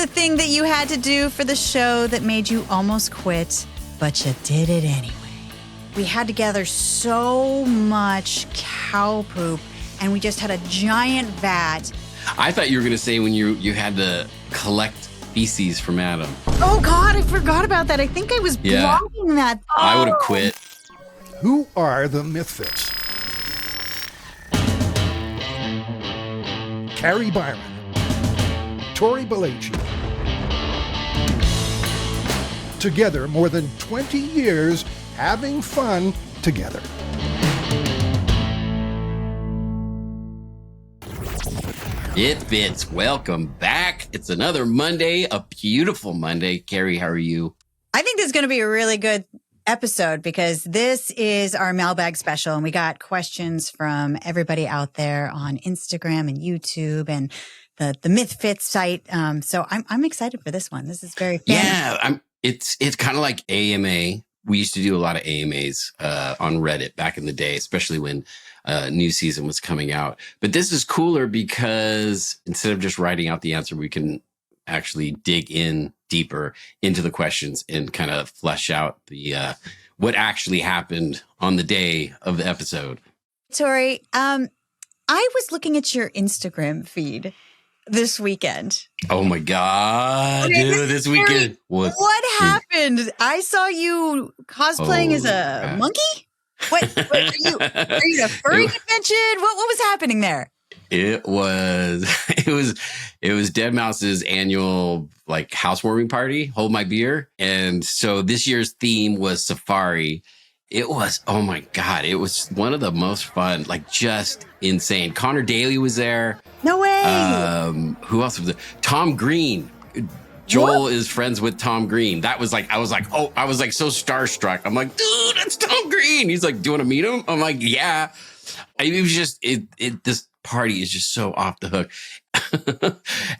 the thing that you had to do for the show that made you almost quit, but you did it anyway. We had to gather so much cow poop, and we just had a giant vat. I thought you were going to say when you had to collect feces from Adam. Oh, God, I forgot about that. I think I was blocking that. Oh. I would have quit. Who are the MythFits? Kari Byron, Tory Belleci. Together, more than 20 years having fun together. It fits. Welcome back. It's another Monday, a beautiful Monday. Kari, how are you? I think this is going to be a really good episode because this is our mailbag special, and we got questions from everybody out there on Instagram and YouTube and the MythFits site. So I'm excited for this one. This is very fun. Yeah, it's kind of like AMA. We used to do a lot of AMAs on Reddit back in the day, especially when new season was coming out. But this is cooler because instead of just writing out the answer, we can actually dig in deeper into the questions and kind of flesh out the what actually happened on the day of the episode. Tory, I was looking at your Instagram feed this weekend. Oh my God, dude, this weekend was... What happened? I saw you cosplaying as a monkey? What are you at a furry convention? What was happening there? It was Dead Mouse's annual like housewarming party, Hold My Beer. And so this year's theme was safari. It was, oh my God, it was one of the most fun, like just insane. Connor Daly was there. No way. Who else was there? Tom Green. Joel is friends with Tom Green. That was like, I was like so starstruck. I'm like, dude, that's Tom Green. He's like, do you want to meet him? I'm like, yeah. It was just, this party is just so off the hook.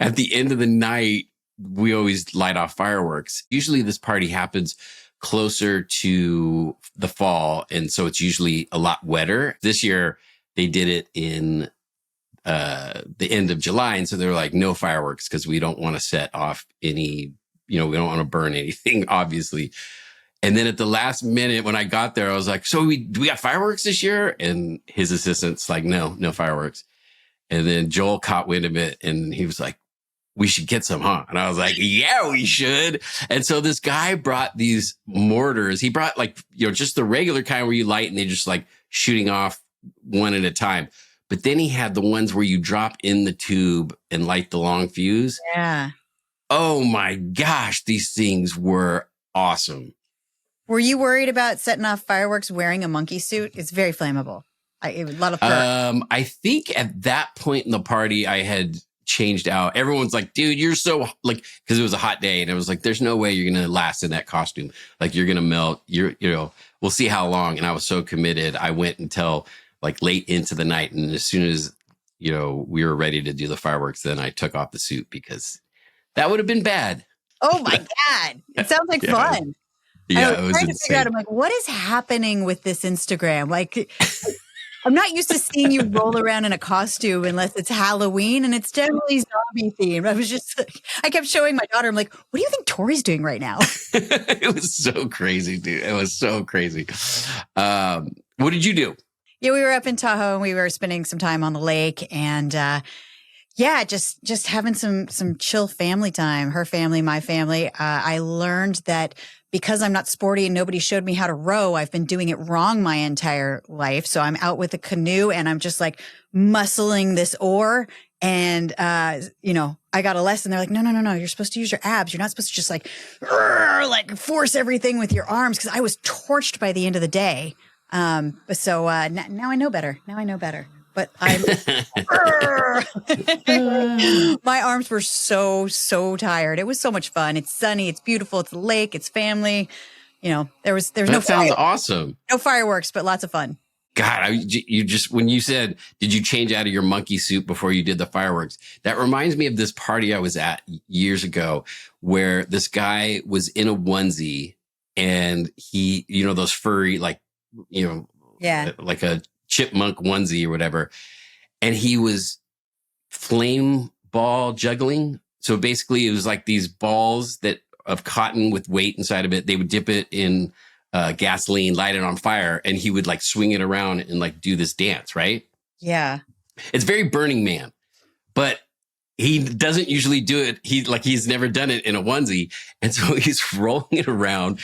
At the end of the night, we always light off fireworks. Usually this party happens closer to the fall, and so it's usually a lot wetter. This year, they did it in the end of July, and so they were like, no fireworks because we don't want to set off any, we don't want to burn anything, obviously. And then at the last minute when I got there, I was like, so do we got fireworks this year? And his assistant's like, no fireworks. And then Joel caught wind of it, and he was like, we should get some, huh? And I was like, yeah, we should. And so this guy brought these mortars. He brought just the regular kind where you light and they just like shooting off one at a time. But then he had the ones where you drop in the tube and light the long fuse. Yeah. Oh my gosh, these things were awesome. Were you worried about setting off fireworks wearing a monkey suit? It's very flammable. A lot of fur. I think at that point in the party, I had changed out. Everyone's like, dude, you're so like, because it was a hot day, and it was like, there's no way you're gonna last in that costume. Like, you're gonna melt. We'll see how long. And I was so committed. I went until like late into the night, and as soon as we were ready to do the fireworks, then I took off the suit because that would have been bad. Oh my God! It sounds like fun. Yeah, I was trying to figure out. I'm like, what is happening with this Instagram? Like, I'm not used to seeing you roll around in a costume unless it's Halloween, and it's generally zombie themed. I was just like, I kept showing my daughter. I'm like, what do you think Tori's doing right now? It was so crazy, dude. It was so crazy. What did you do? Yeah, we were up in Tahoe, and we were spending some time on the lake, and just having some chill family time. Her family, my family. I learned that because I'm not sporty and nobody showed me how to row, I've been doing it wrong my entire life. So I'm out with a canoe and I'm just like muscling this oar. And, I got a lesson. They're like, no. You're supposed to use your abs. You're not supposed to just like force everything with your arms. Cause I was torched by the end of the day. So now I know better. But my arms were so tired. It was so much fun. It's sunny. It's beautiful. It's a lake. It's family. There's no. That sounds awesome. No fireworks, but lots of fun. God, when you said, did you change out of your monkey suit before you did the fireworks? That reminds me of this party I was at years ago where this guy was in a onesie and he, those furry, like a chipmunk onesie or whatever. And he was flame ball juggling So basically it was like these balls of cotton with weight inside of it. They would dip it in gasoline, light it on fire, and he would like swing it around and like do this dance, right? Yeah. It's very Burning Man, but he doesn't usually do it. He's never done it in a onesie. And so he's rolling it around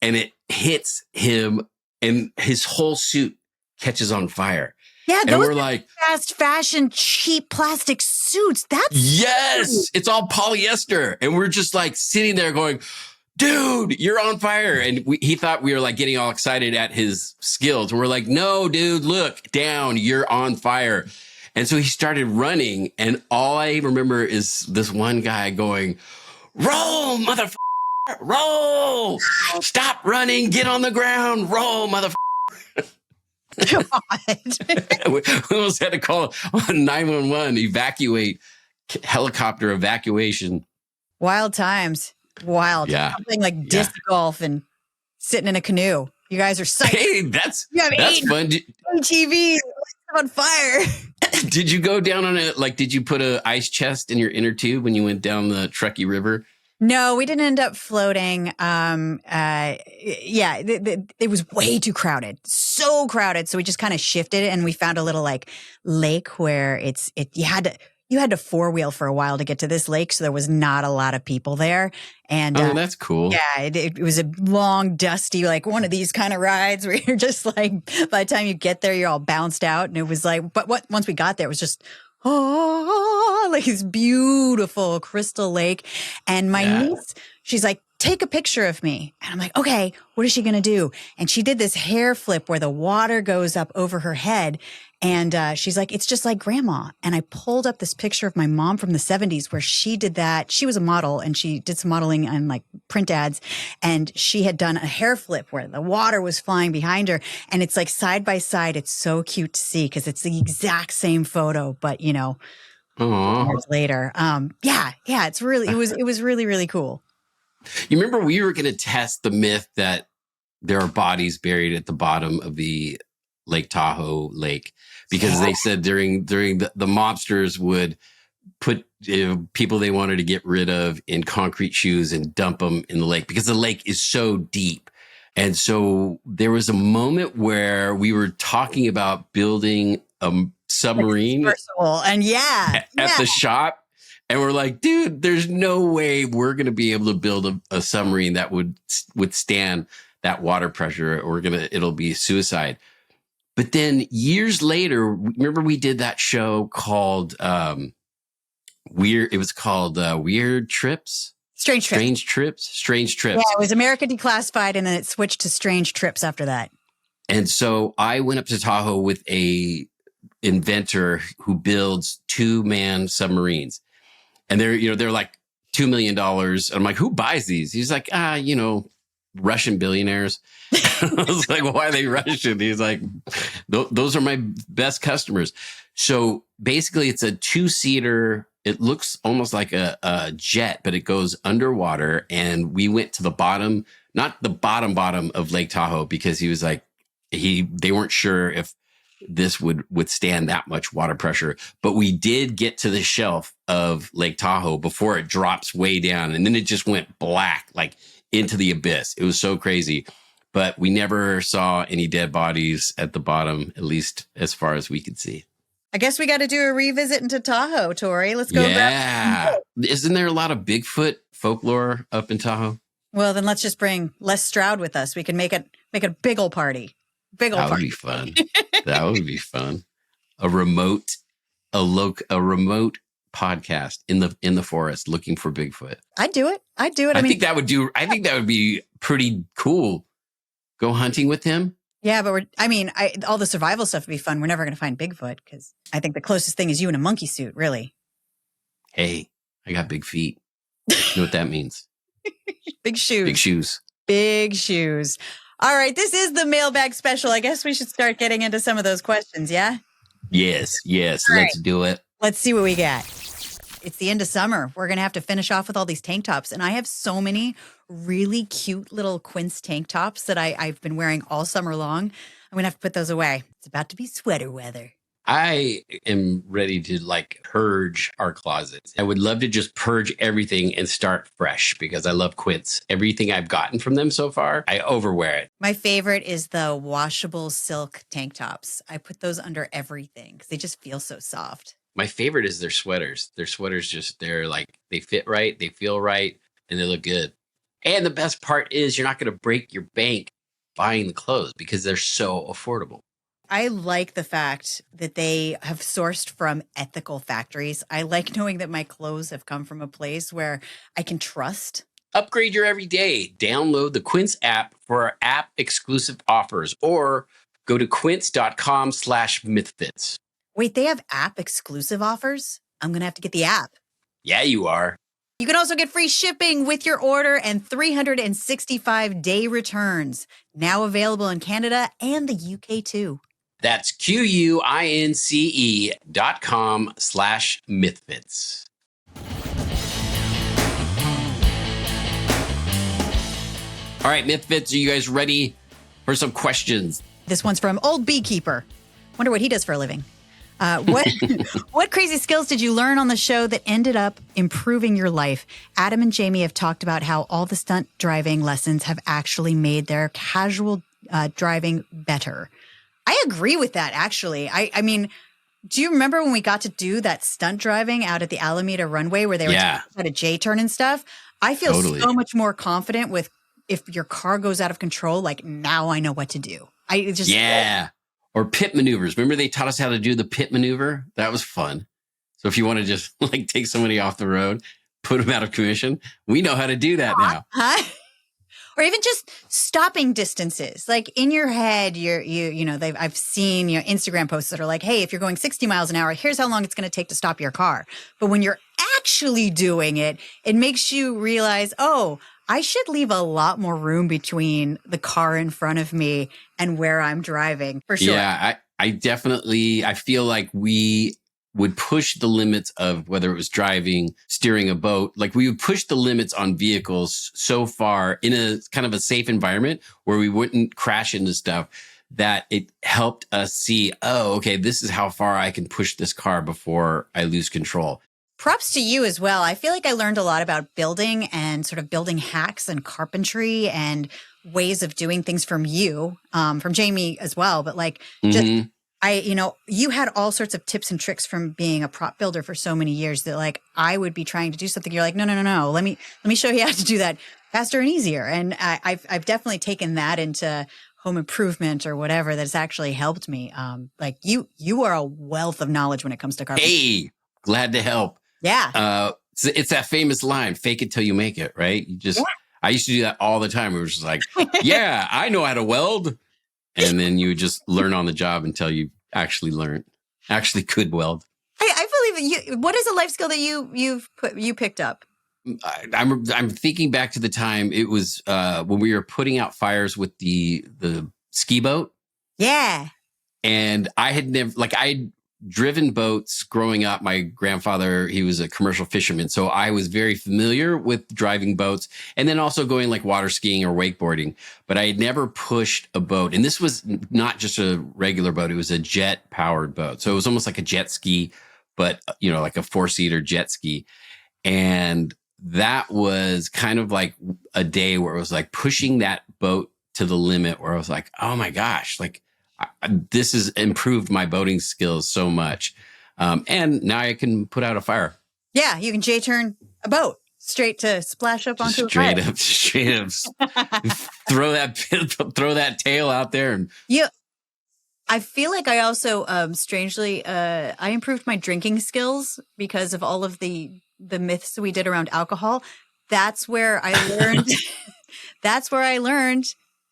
and it hits him and his whole suit catches on fire. Yeah, and those we're are like, fast fashion, cheap plastic suits. That's yes, it's all polyester. And we're just like sitting there going, dude, you're on fire. And he thought we were like getting all excited at his skills. And we're like, no, dude, look down, you're on fire. And so he started running. And all I remember is this one guy going, roll, motherfucker, roll, stop running, get on the ground, roll, motherfucker. We almost had to call 911, evacuate, helicopter evacuation. wild times. Wild. Yeah. Something like disc golf and sitting in a canoe. You guys are psyched. Hey, that's fun. TV on fire. Did you go down on it? Like, did you put a ice chest in your inner tube when you went down the Truckee River? No, we didn't end up floating. It was way too crowded, so crowded. So we just kind of shifted and we found a little like lake where you had to 4-wheel for a while to get to this lake. So there was not a lot of people there. And that's cool. Yeah, it was a long, dusty, like one of these kind of rides where you're just like, by the time you get there, you're all bounced out. And it was like, once we got there, it was just, like this beautiful crystal lake. And my niece, she's like, take a picture of me. And I'm like, okay, what is she going to do? And she did this hair flip where the water goes up over her head. And she's like, it's just like grandma. And I pulled up this picture of my mom from the 70s where she did that. She was a model and she did some modeling on like print ads. And she had done a hair flip where the water was flying behind her. And it's like side by side. It's so cute to see because it's the exact same photo, but years later. It's really, it was really, really cool. You remember we were going to test the myth that there are bodies buried at the bottom of the Lake Tahoe lake because they said during the mobsters would put people they wanted to get rid of in concrete shoes and dump them in the lake because the lake is so deep. And so there was a moment where we were talking about building a submarine at the shop. And we're like, dude, there's no way we're going to be able to build a submarine that would withstand that water pressure. It'll be suicide. But then years later, remember we did that show called Weird Trips? Strange Trips. Yeah, it was America Declassified and then it switched to Strange Trips after that. And so I went up to Tahoe with a inventor who builds 2-man submarines. And they're like $2 million. And I'm like, who buys these? He's like, Russian billionaires. I was like, well, why are they Russian? He's like, those are my best customers. So basically it's a 2-seater. It looks almost like a jet, but it goes underwater. And we went to the bottom, not the bottom of Lake Tahoe, because he was like, they weren't sure if this would withstand that much water pressure. But we did get to the shelf of Lake Tahoe before it drops way down. And then it just went black, like into the abyss. It was so crazy. But we never saw any dead bodies at the bottom, at least as far as we could see. I guess we got to do a revisit into Tahoe, Tori. Let's go. Yeah. Isn't there a lot of Bigfoot folklore up in Tahoe? Well, then let's just bring Les Stroud with us. We can make a big old party. That would be fun. That would be fun. A remote podcast in the forest looking for Bigfoot. I'd do it. I think that would be pretty cool. Go hunting with him. Yeah, but all the survival stuff would be fun. We're never going to find Bigfoot because I think the closest thing is you in a monkey suit, really. Hey, I got big feet. You know what that means? Big shoes. Big shoes. Big shoes. All right, this is the mailbag special. I guess we should start getting into some of those questions, yeah? Yes. All Let's do it. Let's see what we got. It's the end of summer. We're going to have to finish off with all these tank tops. And I have so many really cute little Quince tank tops that I've been wearing all summer long. I'm going to have to put those away. It's about to be sweater weather. I am ready to like purge our closets. I would love to just purge everything and start fresh because I love Quince. Everything I've gotten from them so far, I overwear it. My favorite is the washable silk tank tops. I put those under everything because they just feel so soft. My favorite is their sweaters. Their sweaters they're like, they fit right, they feel right, and they look good. And the best part is you're not going to break your bank buying the clothes because they're so affordable. I like the fact that they have sourced from ethical factories. I like knowing that my clothes have come from a place where I can trust. Upgrade your everyday. Download the Quince app for our app exclusive offers or go to quince.com/mythfits. Wait, they have app exclusive offers? I'm going to have to get the app. Yeah, you are. You can also get free shipping with your order and 365-day returns. Now available in Canada and the UK too. That's QUINCE.com/mythfits. All right, MythFits, are you guys ready for some questions? This one's from Old Beekeeper. Wonder what he does for a living. What crazy skills did you learn on the show that ended up improving your life? Adam and Jaime have talked about how all the stunt driving lessons have actually made their casual driving better. I agree with that, actually. I mean, do you remember when we got to do that stunt driving out at the Alameda runway where they were talking about a J-turn and stuff? I feel so much more confident with if your car goes out of control, like now I know what to do. Or pit maneuvers. Remember they taught us how to do the pit maneuver? That was fun. So if you want to just like take somebody off the road, put them out of commission, we know how to do that now. Or even just stopping distances. Like in your head, I've seen Instagram posts that are like, hey, if you're going 60 miles an hour, here's how long it's going to take to stop your car. But when you're actually doing it, it makes you realize, oh, I should leave a lot more room between the car in front of me and where I'm driving, for sure. Yeah, I feel like we would push the limits of whether it was driving, steering a boat. Like we would push the limits on vehicles so far in a kind of a safe environment where we wouldn't crash into stuff that it helped us see, oh, okay, this is how far I can push this car before I lose control. Props to you as well. I feel like I learned a lot about building and sort of building hacks and carpentry and ways of doing things from you, from Jaime as well. But like, just, you had all sorts of tips and tricks from being a prop builder for so many years that like I would be trying to do something. You're like, no. Let me show you how to do that faster and easier. And I've definitely taken that into home improvement or whatever that's actually helped me. Like you are a wealth of knowledge when it comes to carpentry. Hey, glad to help. Yeah. It's that famous line, fake it till you make it, right? I used to do that all the time. It was just like, yeah, I know how to weld. And then you would just learn on the job until you actually could weld. I believe you. What is a life skill that you picked up? I'm thinking back to the time it was when we were putting out fires with the ski boat. Yeah. And I had I'd driven boats growing up. My grandfather, he was a commercial fisherman. So I was very familiar with driving boats and then also going like water skiing or wakeboarding. But I had never pushed a boat. And this was not just a regular boat. It was a jet powered boat. So it was almost like a jet ski, but like a 4-seater jet ski. And that was kind of like a day where it was like pushing that boat to the limit where I was like, oh my gosh, like, this has improved my boating skills so much. And now I can put out a fire. Yeah, you can J-turn a boat straight to splash up onto a fire. Straight up. throw that tail out there. And yeah. I feel like I also, strangely, I improved my drinking skills because of all of the myths we did around alcohol. That's where I learned,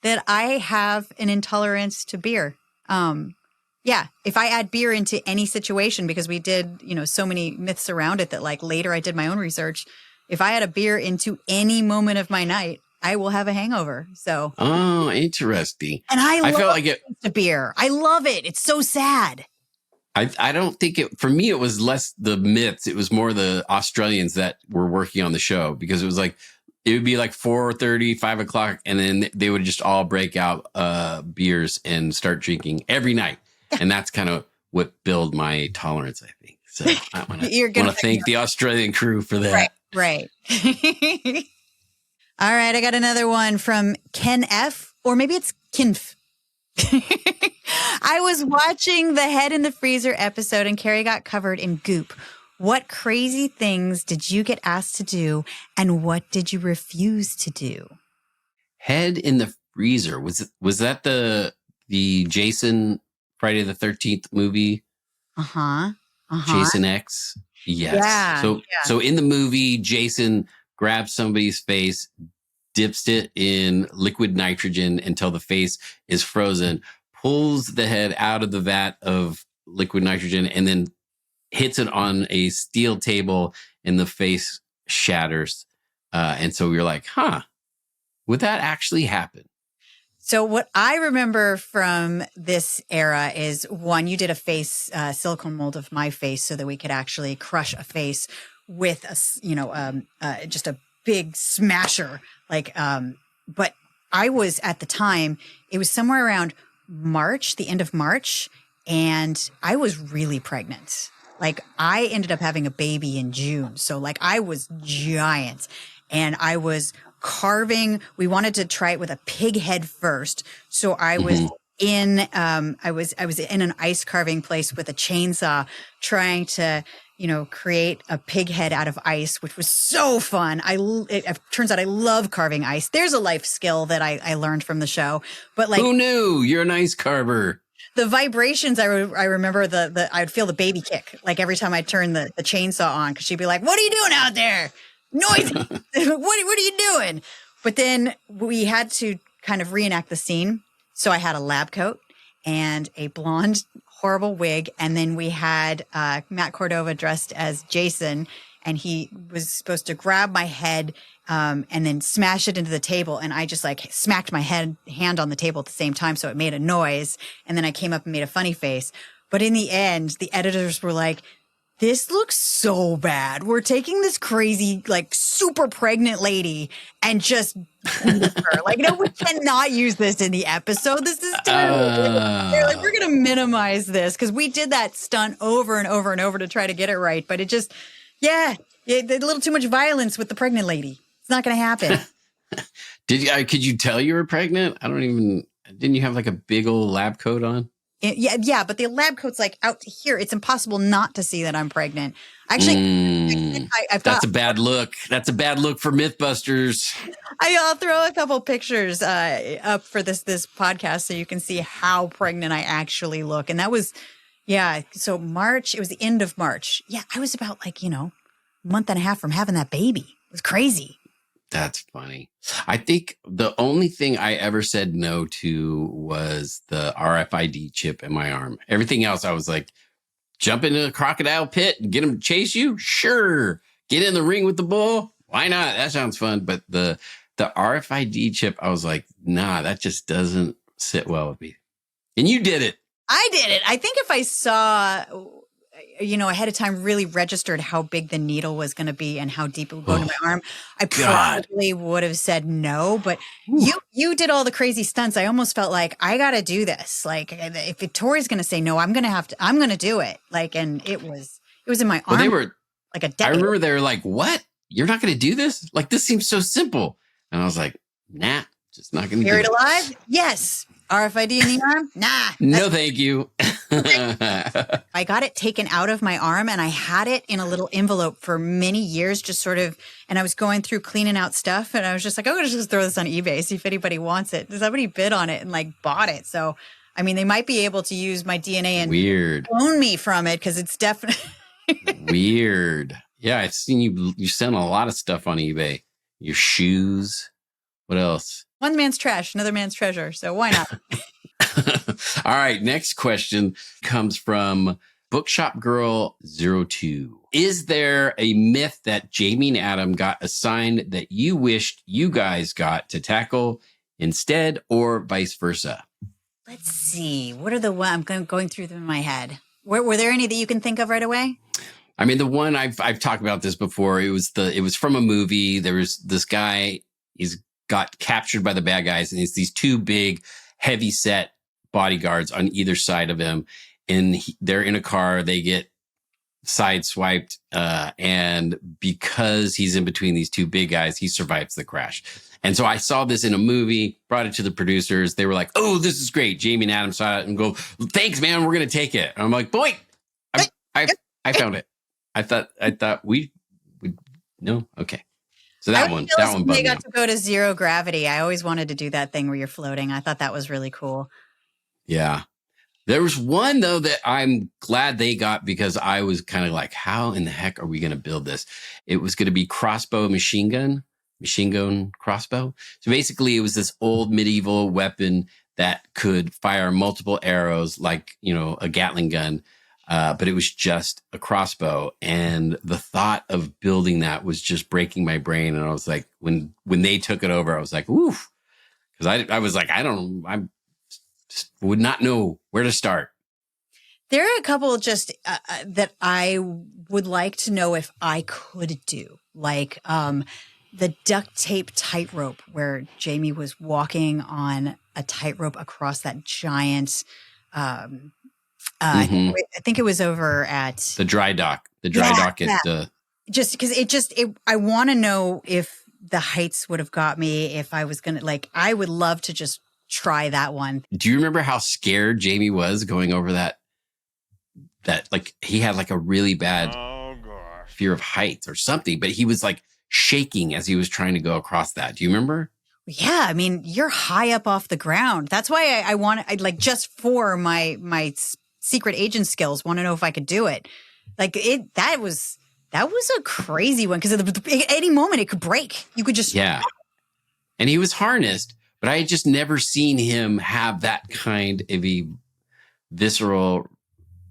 that I have an intolerance to beer. If I add beer into any situation, because we did, so many myths around it that like later I did my own research. If I add a beer into any moment of my night, I will have a hangover. So. Oh, interesting. And I felt like the beer. I love it. It's so sad. I don't think for me, it was less the myths. It was more the Australians that were working on the show because it was like, it would be like 4:30, 5 o'clock, and then they would just all break out beers and start drinking every night. And that's kind of what build my tolerance, I think. So I want You're to thank the Australian crew for that. Right. All right, I got another one from Ken F, or maybe it's Kinf. I was watching the Head in the Freezer episode and Kari got covered in goop. What crazy things did you get asked to do and what did you refuse to do? Head in the Freezer. Was that the Jason Friday the 13th movie? Jason X? Yes. Yeah, So in the movie, Jason grabs somebody's face, dips it in liquid nitrogen until the face is frozen, pulls the head out of the vat of liquid nitrogen, and then hits it on a steel table and the face shatters. And so we were like, would that actually happen? So what I remember from this era is, one, you did a face silicone mold of my face so that we could actually crush a face with just a big smasher. But I was at the time, it was somewhere around March, the end of March, and I was really pregnant. I ended up having a baby in June. So I was giant and I was carving. We wanted to try it with a pig head first. So I was in, I was in an ice carving place with a chainsaw trying to, create a pig head out of ice, which was so fun. It turns out I love carving ice. There's a life skill that I learned from the show, but who knew? You're an ice carver. The vibrations, I remember I'd feel the baby kick, every time I turn the chainsaw on, because she'd be like, "What are you doing out there? Noisy. What are you doing?" But then we had to kind of reenact the scene. So I had a lab coat and a blonde, horrible wig. And then we had Matt Cordova dressed as Jason, and he was supposed to grab my head and then smash it into the table. And I just smacked my hand on the table at the same time. So it made a noise. And then I came up and made a funny face. But in the end, the editors were like, "This looks so bad. We're taking this crazy, super pregnant lady and just her. No, we cannot use this in the episode. This is terrible." They're like, "We're going to minimize this," because we did that stunt over and over and over to try to get it right. But it just, a little too much violence with the pregnant lady. It's not going to happen. Could you tell you were pregnant? Didn't you have a big old lab coat on? Yeah, but the lab coat's out to here. It's impossible not to see that I'm pregnant. Actually, that's a bad look. That's a bad look for MythBusters. I'll throw a couple pictures up for this podcast so you can see how pregnant I actually look. And that was, so March, it was the end of March. Yeah, I was about a month and a half from having that baby. It was crazy. That's funny. I think the only thing I ever said no to was the RFID chip in my arm. Everything else, I was like, jump into a crocodile pit and get him to chase you? Sure. Get in the ring with the bull? Why not? That sounds fun. But the RFID chip, I was like, nah, that just doesn't sit well with me. And you did it. I did it. I think if I saw, ahead of time, really registered how big the needle was going to be and how deep it would go into my arm, I probably would have said no. But you did all the crazy stunts. I almost felt like I got to do this. If Victoria's going to say no, I'm going to do it. And it was in my arm. They were a decade. I remember they were like, "What? You're not going to do this? This seems so simple." And I was like, "Nah, just not going to do it." Buried alive? Yes. RFID in the arm? Nah. No, thank you. I got it taken out of my arm and I had it in a little envelope for many years, just sort of, and I was going through cleaning out stuff and I was just like, I'm going to just throw this on eBay, see if anybody wants it. Somebody bid on it and bought it. So, they might be able to use my DNA and clone me from it because it's definitely weird. Yeah, I've seen you send a lot of stuff on eBay. Your shoes. What else? One man's trash, another man's treasure. So why not? All right. Next question comes from Bookshop Girl 02. Is there a myth that Jaime and Adam got assigned that you wished you guys got to tackle instead, or vice versa? Let's see. What are the one I'm going through them in my head? Were there any that you can think of right away? The one I've talked about this before. It was from a movie. There was this guy. He's got captured by the bad guys, and it's these two big, heavy set bodyguards on either side of him. and they're in a car. They get sideswiped, and because he's in between these two big guys, he survives the crash. And so I saw this in a movie, brought it to the producers. They were like, "Oh, this is great." Jamie and Adam saw it and go, "Thanks, man. We're gonna take it." And I'm like, "Boy, I found it. I thought we would no, okay." So that one They bugged got me. to go to zero gravity. I always wanted to do that thing where you're floating. I thought that was really cool. Yeah. There was one, though, that I'm glad they got because I was kind of like, how in the heck are we going to build this? It was going to be machine gun crossbow. So basically, it was this old medieval weapon that could fire multiple arrows like, a Gatling gun. But it was just a crossbow. And the thought of building that was just breaking my brain. And I was like, when they took it over, I was like, oof. Because I was like, I would not know where to start. There are a couple just that I would like to know if I could do, like the duct tape tightrope, where Jaime was walking on a tightrope across that giant. I think it was over at the dry dock. The dry dock at the. Just because I want to know if the heights would have got me if I was gonna I would love to just try that one. Do you remember how scared Jamie was going over that he had like a really bad fear of heights or something, but he was like shaking as he was trying to go across that. Do you remember? Yeah, I mean, you're high up off the ground. That's why I just for my secret agent skills, want to know if I could do it. That was a crazy one because at any moment it could break. You could just and he was harnessed. But I had just never seen him have that kind of a visceral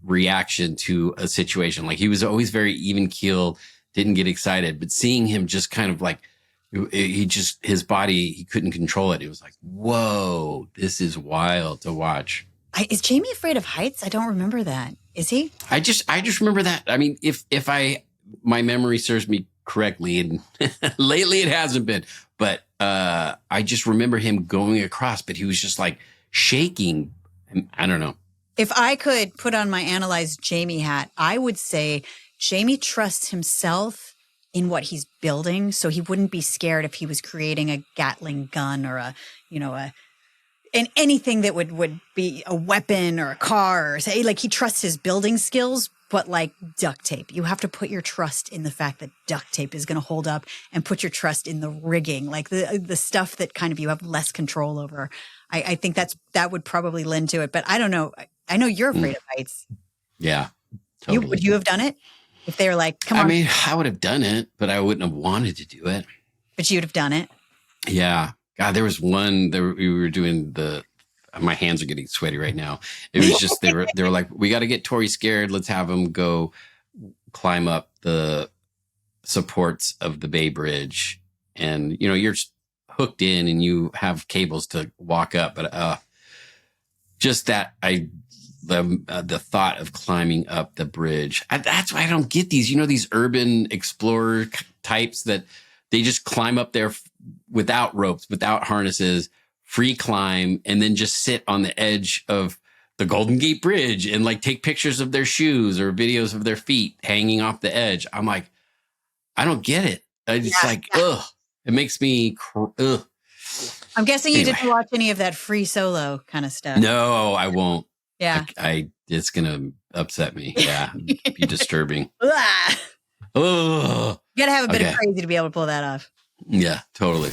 reaction to a situation. Like he was always very even keeled, didn't get excited. But seeing him just kind of like, his body, he couldn't control it. It was like, whoa, this is wild to watch. Is Jamie afraid of heights? I don't remember that. Is he? I just remember that. I mean, if my memory serves me correctly, and lately it hasn't been, but I just remember him going across, but he was just like shaking. I don't know. If I could put on my Analyze Jamie hat, I would say Jamie trusts himself in what he's building, so he wouldn't be scared if he was creating a Gatling gun or anything that would be a weapon or a car, or say he trusts his building skills. But like duct tape, you have to put your trust in the fact that duct tape is going to hold up, and put your trust in the rigging, like the stuff that kind of you have less control over. I think that would probably lend to it, but I don't know. I know you're afraid of heights. Yeah. Totally. Would you have done it if they were like, come on? I mean, I would have done it, but I wouldn't have wanted to do it. But you'd have done it. Yeah. God, there was one that we were doing my hands are getting sweaty right now. It was just, they were like, we got to get Tory scared. Let's have him go climb up the supports of the Bay Bridge. And, you're hooked in and you have cables to walk up. But just that, the thought of climbing up the bridge. That's why I don't get these, these urban explorer types that they just climb up there without ropes, without harnesses, free climb, and then just sit on the edge of the Golden Gate Bridge and take pictures of their shoes or videos of their feet hanging off the edge. I'm like, I don't get it. Ugh. It makes me, ugh. I'm guessing you didn't watch any of that free solo kind of stuff. No, I won't. Yeah. It's going to upset me. Yeah. Be disturbing. Oh. You got to have a bit of crazy to be able to pull that off. Yeah, totally.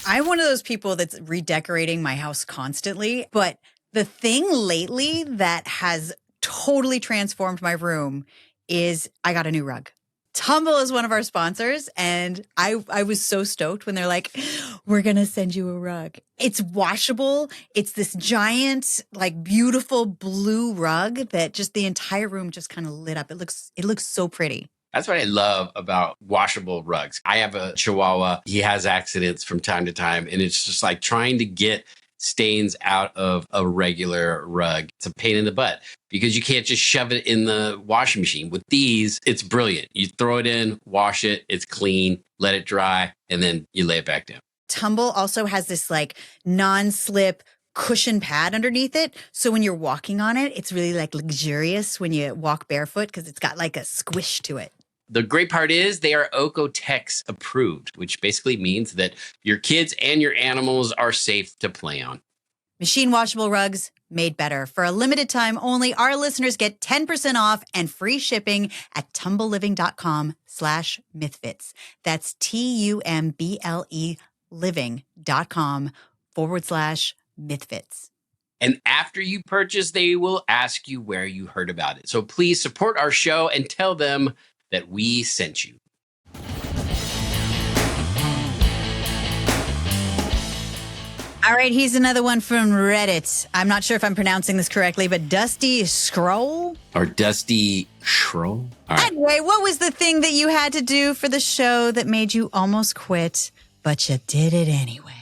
I'm one of those people that's redecorating my house constantly, but the thing lately that has totally transformed my room is I got a new rug. Tumble is one of our sponsors, and I was so stoked when they're like, we're going to send you a rug. It's washable. It's this giant, beautiful blue rug that just the entire room just kind of lit up. It looks so pretty. That's what I love about washable rugs. I have a Chihuahua. He has accidents from time to time, and it's just like trying to get stains out of a regular rug. It's a pain in the butt because you can't just shove it in the washing machine. With these, it's brilliant. You throw it in, wash it, it's clean, let it dry, and then you lay it back down. Tumble also has this non-slip cushion pad underneath it. So when you're walking on it, it's really like luxurious when you walk barefoot because it's got like a squish to it. The great part is they are Okotex approved, which basically means that your kids and your animals are safe to play on. Machine washable rugs made better. For a limited time only, our listeners get 10% off and free shipping at tumbleliving.com/mythfits. That's TUMBLE living.com/mythfits. And after you purchase, they will ask you where you heard about it. So please support our show and tell them that we sent you. All right, here's another one from Reddit. I'm not sure if I'm pronouncing this correctly, but Dusty Scroll? Or Dusty Schroll. All right. Anyway, what was the thing that you had to do for the show that made you almost quit, but you did it anyway?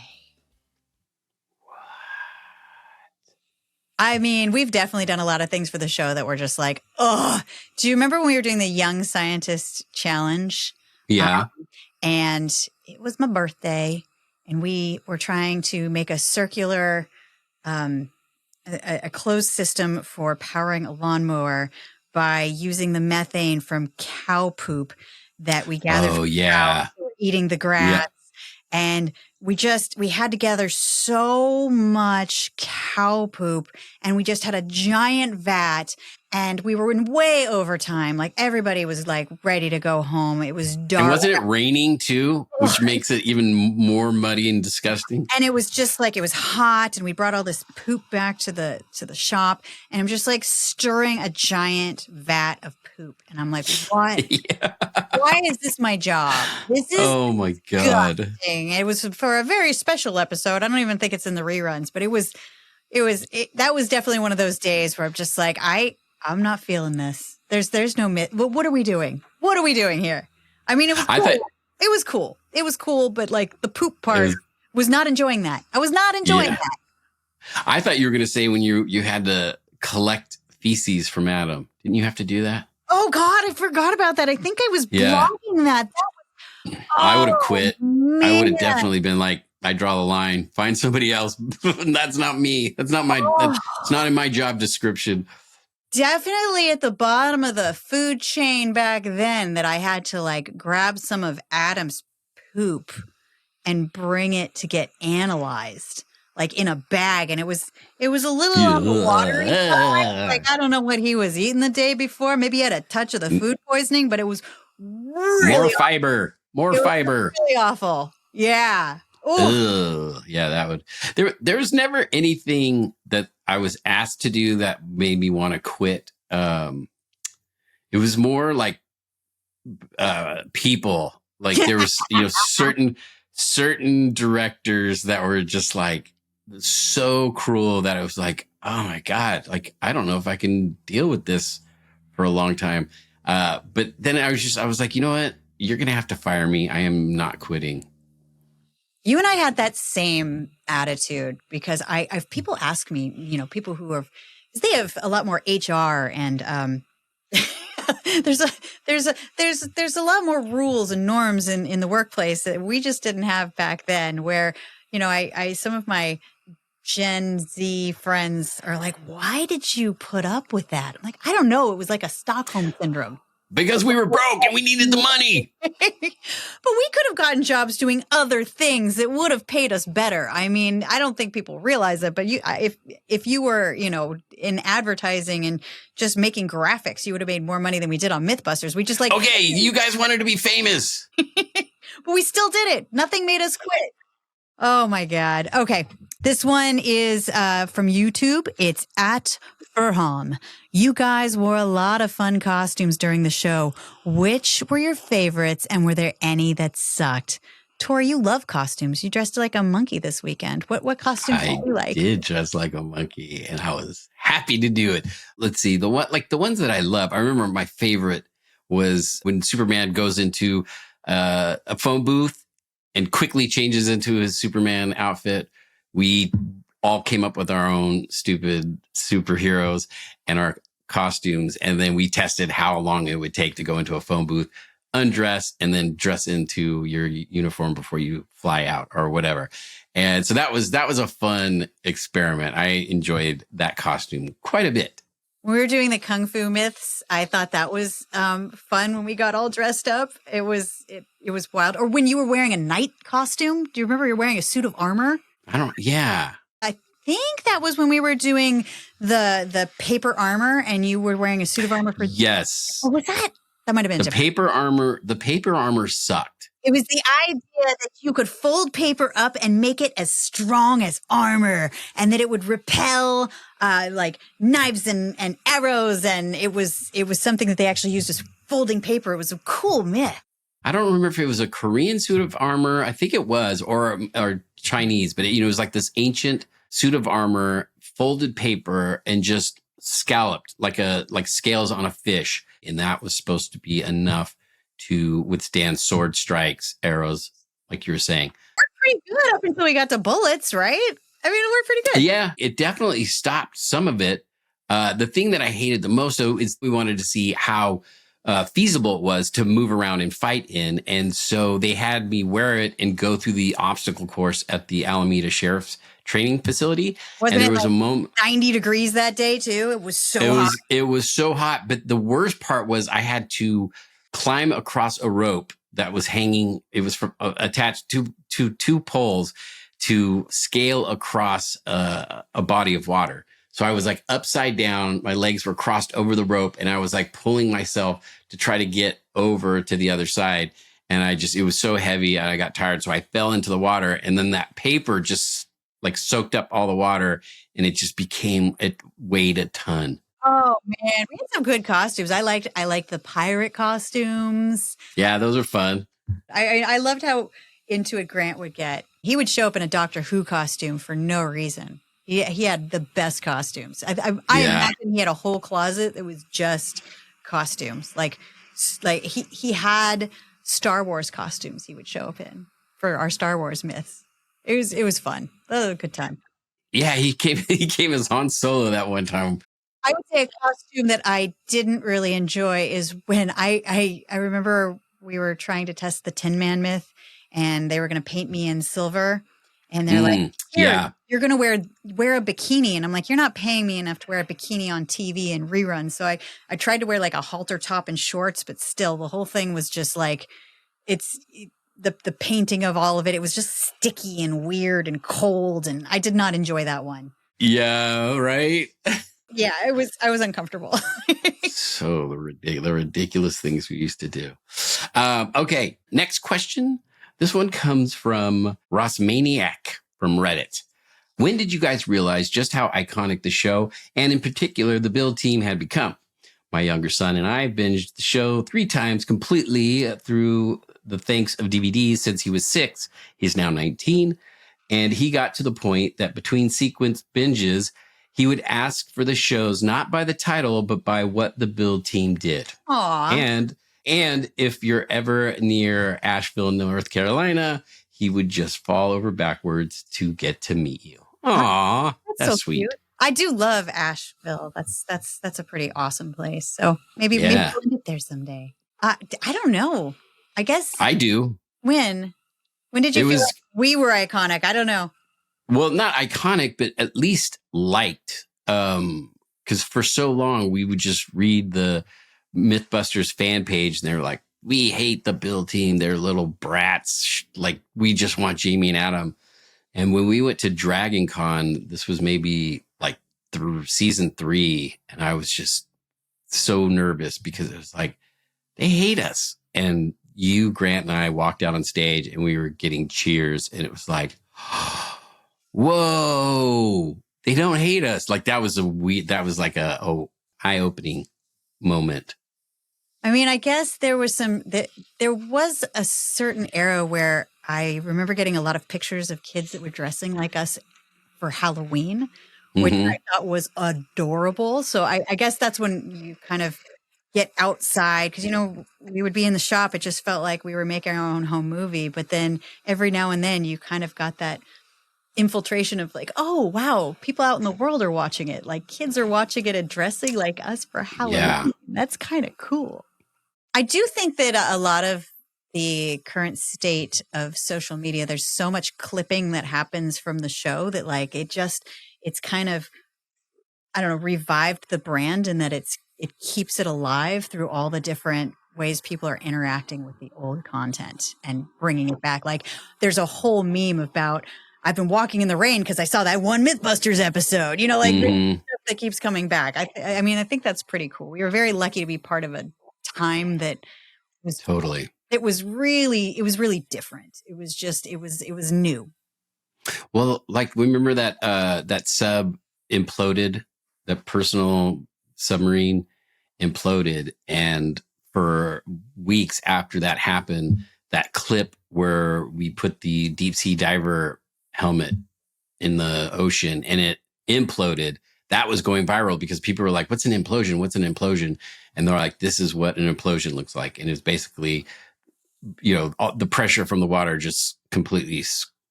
I mean, we've definitely done a lot of things for the show that were just like, oh. Do you remember when we were doing the Young Scientist Challenge? Yeah. And it was my birthday, and we were trying to make a circular, a closed system for powering a lawnmower by using the methane from cow poop that we gathered from cows who were eating the grass. Yeah. And we had to gather so much cow poop, and we just had a giant vat, and we were in way overtime. Like everybody was like ready to go home. It was dark. And wasn't it raining too, which makes it even more muddy and disgusting? And it was just like, it was hot, and we brought all this poop back to the shop, and I'm just like stirring a giant vat of poop. And I'm like, what? Yeah. Why is this my job? This is oh my God. Disgusting. It was for a very special episode. I don't even think it's in the reruns, but that was definitely one of those days where I'm just like, I'm not feeling this. There's no myth. What are we doing? What are we doing here? I mean, it was cool. It was cool. It was cool, but like the poop part was not enjoying that. I was not enjoying that. I thought you were going to say when you had to collect feces from Adam. Didn't you have to do that? Oh God, I forgot about that. I think I was blocking that. I would have quit. Man. I would have definitely been like, I draw the line. Find somebody else. That's not me. That's not it's not in my job description. Definitely at the bottom of the food chain back then that I had to like grab some of Adam's poop and bring it to get analyzed, like in a bag. And it was a little on the watery side. Like, I don't know what he was eating the day before. Maybe he had a touch of the food poisoning, but it was really more fiber. More fiber. Really awful. Yeah. Ugh, yeah, that would. There was never anything that I was asked to do that made me want to quit. It was more like people. Like there was, certain directors that were just like so cruel that it was like, oh my God, like I don't know if I can deal with this for a long time. But then I was like, you know what? You're gonna have to fire me. I am not quitting. You and I had that same attitude because I've people ask me, people who are, they have a lot more HR and there's a lot more rules and norms in the workplace that we just didn't have back then. Where some of my Gen Z friends are like, why did you put up with that? I'm like, I don't know. It was like a Stockholm syndrome. Because we were broke and we needed the money. But we could have gotten jobs doing other things that would have paid us better. I mean, I don't think people realize it, but if you were, in advertising and just making graphics, you would have made more money than we did on MythBusters. We just okay, you guys wanted to be famous. But we still did it. Nothing made us quit. Oh my God. Okay. This one is from YouTube. It's at Furham. You guys wore a lot of fun costumes during the show. Which were your favorites, and were there any that sucked? Tori, you love costumes. You dressed like a monkey this weekend. What costumes did you like? I did dress like a monkey, and I was happy to do it. Let's see. The ones that I love. I remember my favorite was when Superman goes into a phone booth and quickly changes into his Superman outfit. We all came up with our own stupid superheroes and our costumes, and then we tested how long it would take to go into a phone booth undress and then dress into your uniform before you fly out or whatever. And so that was a fun experiment. I enjoyed that costume quite a bit. When we were doing the Kung Fu myths, I thought that was fun when we got all dressed up. It was wild. Or when you were wearing a knight costume. Do you remember you're wearing a suit of armor? Yeah. I think that was when we were doing the paper armor and you were wearing a suit of armor for... Yes. Oh, was that? That might have been the different. paper armor sucked. It was the idea that you could fold paper up and make it as strong as armor and that it would repel like knives and arrows. And it was something that they actually used as folding paper. It was a cool myth. I don't remember if it was a Korean suit of armor. I think it was, or Chinese, but it was like this ancient suit of armor, folded paper and just scalloped like scales on a fish. And that was supposed to be enough to withstand sword strikes, arrows, like you were saying. Worked pretty good up until we got to bullets, right? I mean, it worked pretty good. Yeah, it definitely stopped some of it. The thing that I hated the most, though, is we wanted to see how feasible it was to move around and fight in. And so they had me wear it and go through the obstacle course at the Alameda Sheriff's Training Facility. Wasn't and there it was a moment 90 degrees that day too? It was so hot. It was so hot. But the worst part was I had to climb across a rope that was hanging. It was attached to two poles to scale across a body of water. So I was like upside down. My legs were crossed over the rope and I was like pulling myself to try to get over to the other side. And it was so heavy and I got tired. So I fell into the water and then that paper just like soaked up all the water and it weighed a ton. Oh man, we had some good costumes. I liked the pirate costumes. Yeah, those are fun. I loved how into it Grant would get. He would show up in a Doctor Who costume for no reason. He had the best costumes. I imagine he had a whole closet that was just costumes. Like he had Star Wars costumes he would show up in for our Star Wars myths. It was fun. That was a good time. Yeah, he came as Han Solo that one time. I would say a costume that I didn't really enjoy is when I remember we were trying to test the Tin Man myth and they were going to paint me in silver. And they're like, you're going to wear a bikini. And I'm like, you're not paying me enough to wear a bikini on TV and reruns. So I tried to wear like a halter top and shorts, but still the whole thing was just like, the painting of all of it. It was just sticky and weird and cold. And I did not enjoy that one. Yeah, right. Yeah, I was uncomfortable. So the ridiculous things we used to do. Okay, next question. This one comes from Ross Maniac from Reddit. When did you guys realize just how iconic the show, and in particular, the Build team had become? My younger son and I binged the show 3 times completely through the thanks of DVDs since he was 6. He's now 19. And he got to the point that between sequence binges, he would ask for the shows not by the title, but by what the Build team did. Aww. And if you're ever near Asheville, North Carolina, he would just fall over backwards to get to meet you. Aw, that's so sweet. Cute. I do love Asheville. That's a pretty awesome place. So maybe we'll get there someday. I don't know. I guess I do. When did you feel like we were iconic? I don't know. Well, not iconic, but at least liked. Because for so long we would just read the MythBusters fan page and they were like, we hate the Build team. They're little brats. Like, we just want Jaime and Adam. And when we went to Dragon Con, this was maybe like through season 3. And I was just so nervous because it was like, they hate us. And you, Grant, and I walked out on stage and we were getting cheers. And it was like, whoa, they don't hate us. Like, that was like a eye-opening moment. I mean, I guess there was a certain era where I remember getting a lot of pictures of kids that were dressing like us for Halloween, which I thought was adorable. So I guess that's when you kind of get outside because, we would be in the shop. It just felt like we were making our own home movie. But then every now and then you kind of got that infiltration of like, oh, wow, people out in the world are watching it. Like kids are watching it and dressing like us for Halloween. Yeah. That's kind of cool. I do think that a lot of the current state of social media, there's so much clipping that happens from the show that like it's kind of, I don't know, revived the brand in that it keeps it alive through all the different ways people are interacting with the old content and bringing it back. Like there's a whole meme about, I've been walking in the rain because I saw that one MythBusters episode, you know, like stuff that keeps coming back. I mean, I think that's pretty cool. We were very lucky to be part of a time that was Totally. it was really different. It was new. Well, like remember that that sub imploded, that personal submarine imploded, and for weeks after that happened, that clip where we put the deep sea diver helmet in the ocean and it imploded, that was going viral because people were like, what's an implosion? What's an implosion? And they're like, this is what an implosion looks like. And it's basically, you know, all the pressure from the water just completely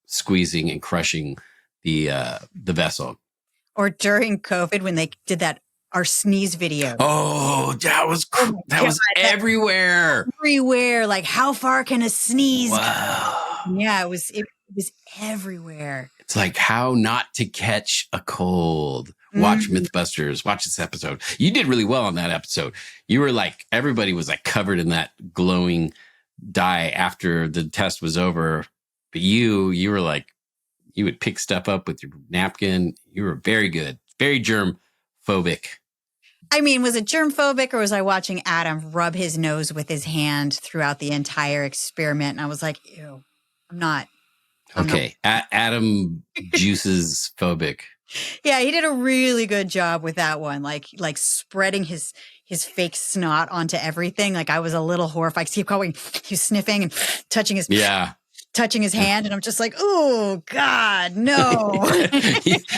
squeezing and crushing the vessel. Or during COVID when they did our sneeze video. Oh, that was everywhere. Everywhere. Like, how far can a sneeze go? Wow. Yeah, it was everywhere. It's like how not to catch a cold. Watch MythBusters. Watch this episode. You did really well on that episode. You were like, everybody was like covered in that glowing dye after the test was over. But you were like, you would pick stuff up with your napkin. You were very good. Very germ phobic. I mean, was it germ phobic or was I watching Adam rub his nose with his hand throughout the entire experiment? And I was like, ew, I'm not. Adam juices phobic. Yeah, he did a really good job with that one. Like spreading his fake snot onto everything. Like I was a little horrified. He kept going, he was sniffing and touching his hand. And I'm just like, oh God, no.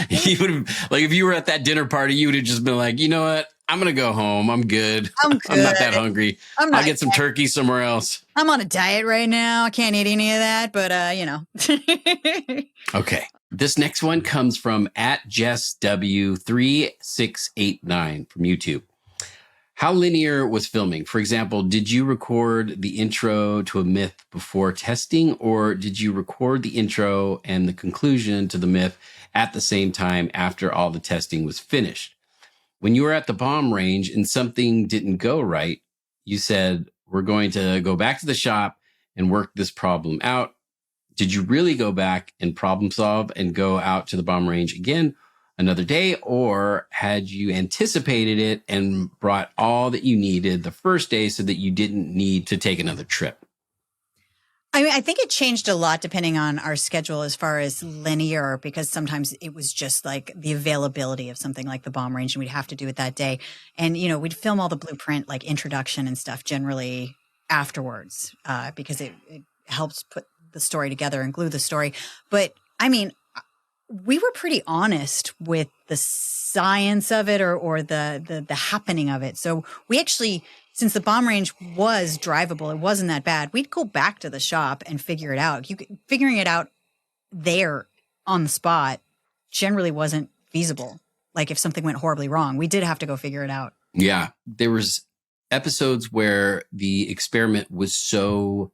he would have, like, if you were at that dinner party, you would have just been like, you know what? I'm going to go home. I'm good. I'm not that hungry. I'll get some turkey somewhere else. I'm on a diet right now. I can't eat any of that, but you know. Okay. This next one comes from @JessW3689 from YouTube. How linear was filming? For example, did you record the intro to a myth before testing, or did you record the intro and the conclusion to the myth at the same time after all the testing was finished? When you were at the bomb range and something didn't go right, you said, we're going to go back to the shop and work this problem out. Did you really go back and problem solve and go out to the bomb range again another day? Or had you anticipated it and brought all that you needed the first day so that you didn't need to take another trip? I mean, I think it changed a lot depending on our schedule as far as linear, because sometimes it was just like the availability of something like the bomb range and we'd have to do it that day. And, you know, we'd film all the blueprint, like introduction and stuff generally afterwards because it helps put the story together and glue the story. But I mean, we were pretty honest with the science of it or the happening of it. So we actually, since the bomb range was drivable, it wasn't that bad. We'd go back to the shop and figure it out. Figuring it out there on the spot generally wasn't feasible. Like if something went horribly wrong, we did have to go figure it out. Yeah. There was episodes where the experiment was so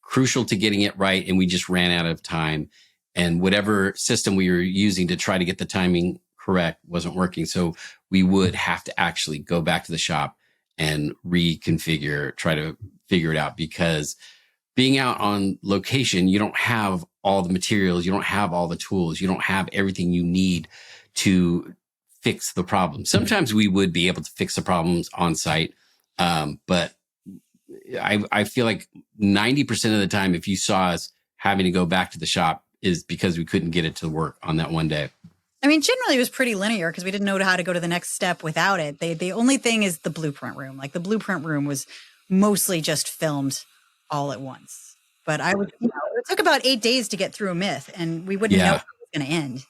crucial to getting it right and we just ran out of time. And whatever system we were using to try to get the timing correct wasn't working. So we would have to actually go back to the shop and reconfigure, try to figure it out, because being out on location, you don't have all the materials, you don't have all the tools, you don't have everything you need to fix the problem. Sometimes we would be able to fix the problems on site. But I feel like 90% of the time, if you saw us having to go back to the shop, is because we couldn't get it to work on that one day. I mean, generally it was pretty linear because we didn't know how to go to the next step without it. The only thing is the blueprint room. Like the blueprint room was mostly just filmed all at once. But it took about 8 days to get through a myth, and we wouldn't know how it was going to end.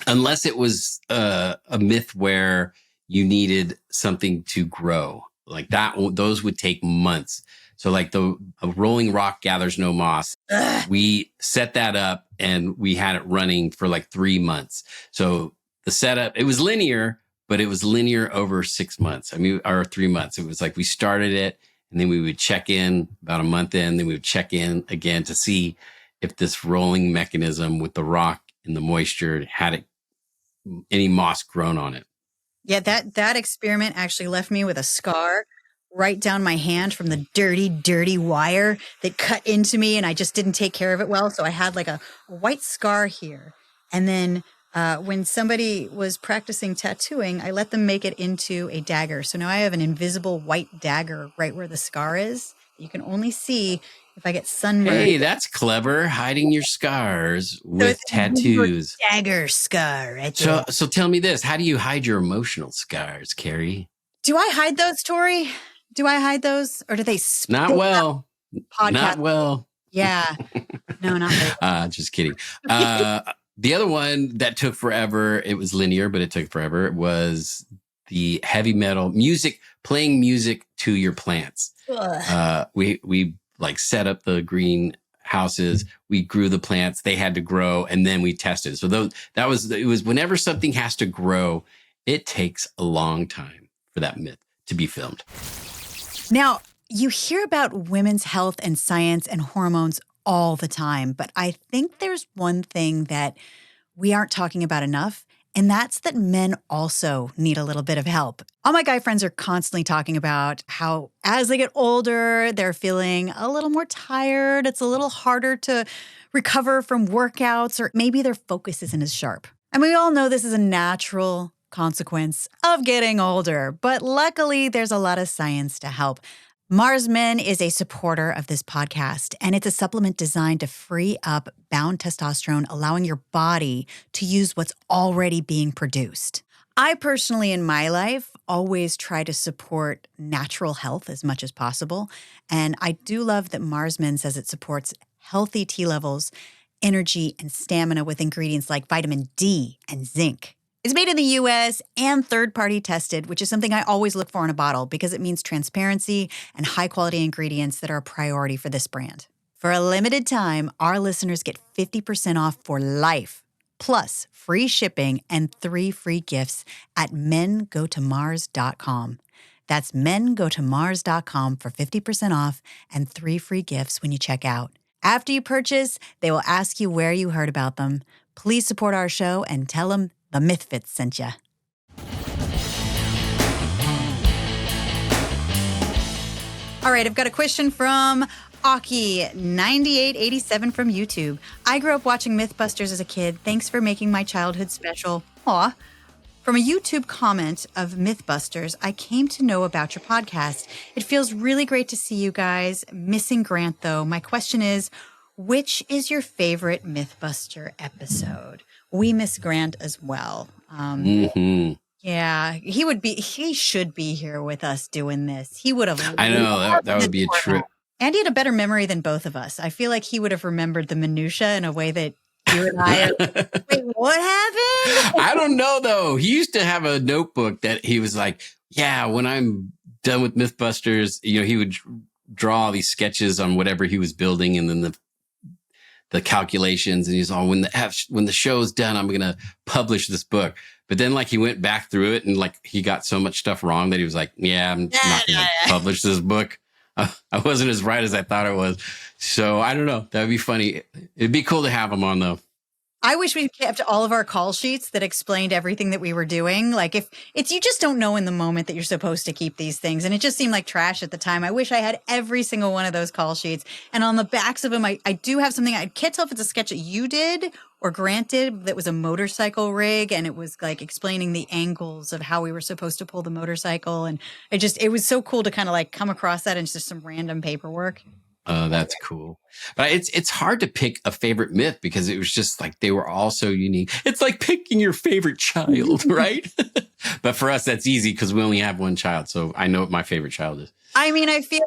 Unless it was a myth where you needed something to grow. Like that, those would take months. So like a rolling rock gathers no moss. Ugh. We set that up and we had it running for like 3 months. So the setup, it was linear, but it was linear over 6 months. I mean, or 3 months. It was like we started it And then we would check in about a month in, then we would check in again to see if this rolling mechanism with the rock and the moisture had any moss grown on it. Yeah, that experiment actually left me with a scar right down my hand from the dirty wire that cut into me, and I just didn't take care of it well. So I had like a white scar here. And then when somebody was practicing tattooing, I let them make it into a dagger. So now I have an invisible white dagger right where the scar is. You can only see if I get sunburned. Hey, that's clever. Hiding your scars with tattoos. Dagger scar right there. So tell me this. How do you hide your emotional scars, Kari? Do I hide those, Tory? Do I hide those? Or do they Not well. Podcast? Not well. Yeah. No, not really. Just kidding. The other one that took forever, it was linear, but it took forever, was the heavy metal music, playing music to your plants. We like set up the greenhouses, we grew the plants, they had to grow, and then we tested. So it was whenever something has to grow, it takes a long time for that myth to be filmed. Now, you hear about women's health and science and hormones all the time, but I think there's one thing that we aren't talking about enough, and that's that men also need a little bit of help. All my guy friends are constantly talking about how as they get older, they're feeling a little more tired. It's a little harder to recover from workouts, or maybe their focus isn't as sharp. And we all know this is a natural consequence of getting older, but luckily there's a lot of science to help. Marsmen is a supporter of this podcast, and it's a supplement designed to free up bound testosterone, allowing your body to use what's already being produced. I personally, in my life, always try to support natural health as much as possible, and I do love that Marsmen says it supports healthy T levels, energy, and stamina with ingredients like vitamin D and zinc. It's made in the U.S. and third-party tested, which is something I always look for in a bottle because it means transparency and high-quality ingredients that are a priority for this brand. For a limited time, our listeners get 50% off for life, plus free shipping and 3 free gifts at mengotomars.com. That's mengotomars.com for 50% off and 3 free gifts when you check out. After you purchase, they will ask you where you heard about them. Please support our show and tell them the MythFits sent you. All right, I've got a question from Aki9887 from YouTube. I grew up watching MythBusters as a kid. Thanks for making my childhood special. Aw. From a YouTube comment of MythBusters, I came to know about your podcast. It feels really great to see you guys. Missing Grant, though. My question is, which is your favorite MythBuster episode? We miss Grant as well. Yeah, he should be here with us doing this. He would have. I know, that would be a trip. And he had a better memory than both of us. I feel like he would have remembered the minutia in a way that you and I wait, what happened? I don't know, though. He used to have a notebook that he was like, yeah, when I'm done with MythBusters, he would draw all these sketches on whatever he was building, and then the calculations, and he's all, when the show's done, I'm going to publish this book. But then he went back through it, and he got so much stuff wrong that he was like, yeah, I'm not going to publish this book. I wasn't as right as I thought it was. So I don't know. That would be funny. It'd be cool to have him on, though. I wish we kept all of our call sheets that explained everything that we were doing. If it's, you just don't know in the moment that you're supposed to keep these things. And it just seemed like trash at the time. I wish I had every single one of those call sheets. And on the backs of them, I do have something. I can't tell if it's a sketch that you did or Grant did that was a motorcycle rig. And it was explaining the angles of how we were supposed to pull the motorcycle. And it was so cool to kind of come across that in just some random paperwork. Oh, that's cool. But it's hard to pick a favorite myth because it was just they were all so unique. It's like picking your favorite child, right? But for us, that's easy because we only have one child. So I know what my favorite child is. I mean, I feel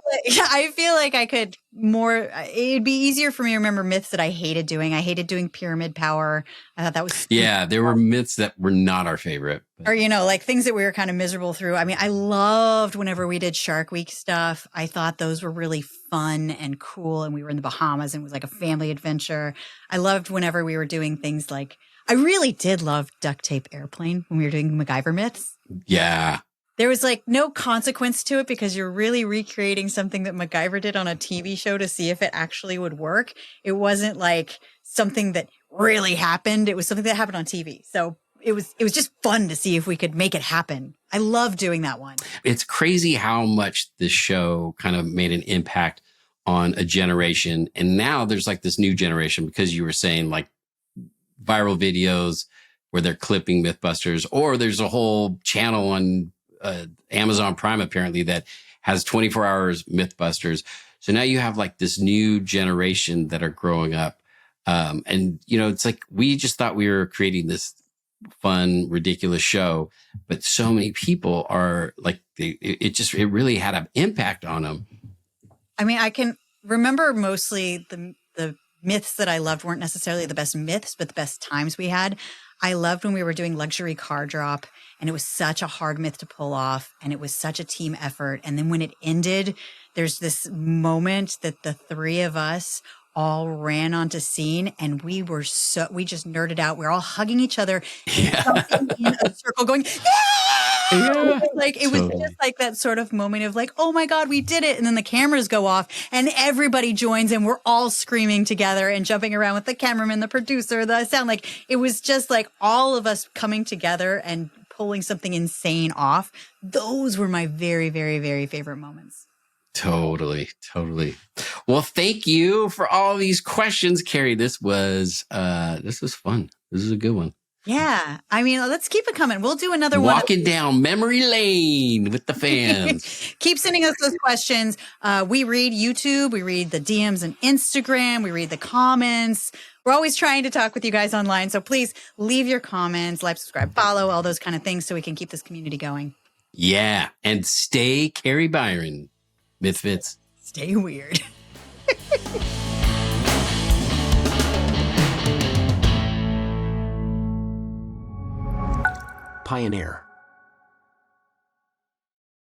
like I could more. It'd be easier for me to remember myths that I hated doing. I hated doing pyramid power. I thought that was yeah. There were myths that were not our favorite, or things that we were kind of miserable through. I mean, I loved whenever we did Shark Week stuff. I thought those were really fun and cool, and we were in the Bahamas, and it was like a family adventure. I loved whenever we were doing things I really did love Duct Tape Airplane when we were doing MacGyver myths. Yeah. there was like no consequence to it because you're really recreating something that MacGyver did on a TV show to see if it actually would work. It wasn't like something that really happened. It was something that happened on TV. So it was just fun to see if we could make it happen. I love doing that one. It's crazy how much this show kind of made an impact on a generation. And now there's like this new generation, because you were saying like viral videos where they're clipping MythBusters, or there's a whole channel on Amazon Prime apparently that has 24 hours MythBusters. So now you have like this new generation that are growing up. And you know, it's like, we just thought we were creating this fun, ridiculous show, but so many people are like, it really had an impact on them. I mean, I can remember mostly the myths that I loved weren't necessarily the best myths, but the best times we had. I loved when we were doing luxury car drop, and it was such a hard myth to pull off, and it was such a team effort. And then when it ended, there's this moment that the three of us all ran onto scene, and we just nerded out. We're all hugging each other and in a circle going, yeah! Like it was just like that sort of moment of like, oh my God, we did it. And then the cameras go off and everybody joins and we're all screaming together and jumping around with the cameraman, the producer, the sound. Like it was just like all of us coming together and pulling something insane off. Those were my very, very, very favorite moments. Totally. Well, thank you for all these questions, Kari. This was fun. This is a good one. Yeah. I mean, let's keep it coming. We'll do another one. Walking down memory lane with the fans. Keep sending us those questions. We read YouTube. We read the DMs and Instagram. We read the comments. We're always trying to talk with you guys online. So please leave your comments, like, subscribe, follow, all those kind of things so we can keep this community going. Yeah. And stay Kari Byron. MythFits. Stay weird. Pioneer.